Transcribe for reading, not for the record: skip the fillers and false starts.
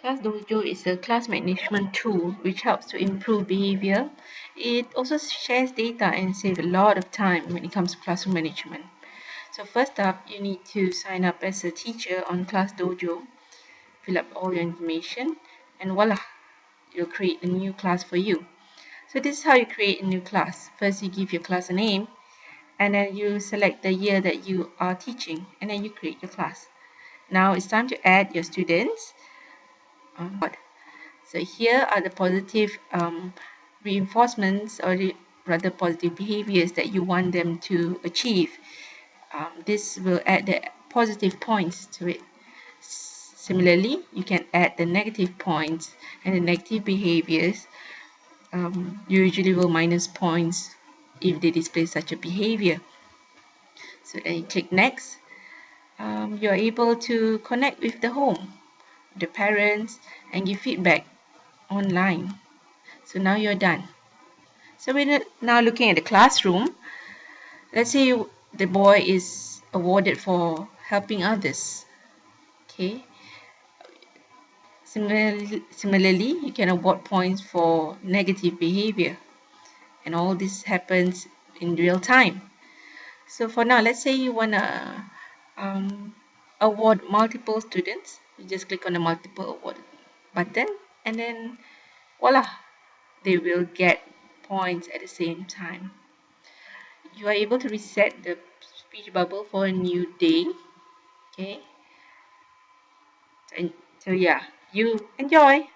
Class Dojo is a class management tool which helps to improve behavior. It also shares data and saves a lot of time when it comes to classroom management. So first up, you need to sign up as a teacher on Class Dojo, fill up all your information, and voila, it'll create a new class for you. So this is how you create a new class. First, you give your class a name, and then you select the year that you are teaching, and then you create your class. Now it's time to add your students. So here are the positive reinforcements, or rather positive behaviors that you want them to achieve. This will add the positive points to it. Similarly, you can add the negative points and the negative behaviors. You usually will minus points if they display such a behavior. So then you click next. You're able to connect with the home, the parents, and give feedback online. So now you're done. So we're now looking at the classroom. Let's say the boy is awarded for helping others. Okay. Similarly, you can award points for negative behavior. And all this happens in real time. So for now, let's say you want to award multiple students. You just click on the multiple award button, and then voila, they will get points at the same time. You are able to reset the speech bubble for a new day. Okay. So yeah, you enjoy.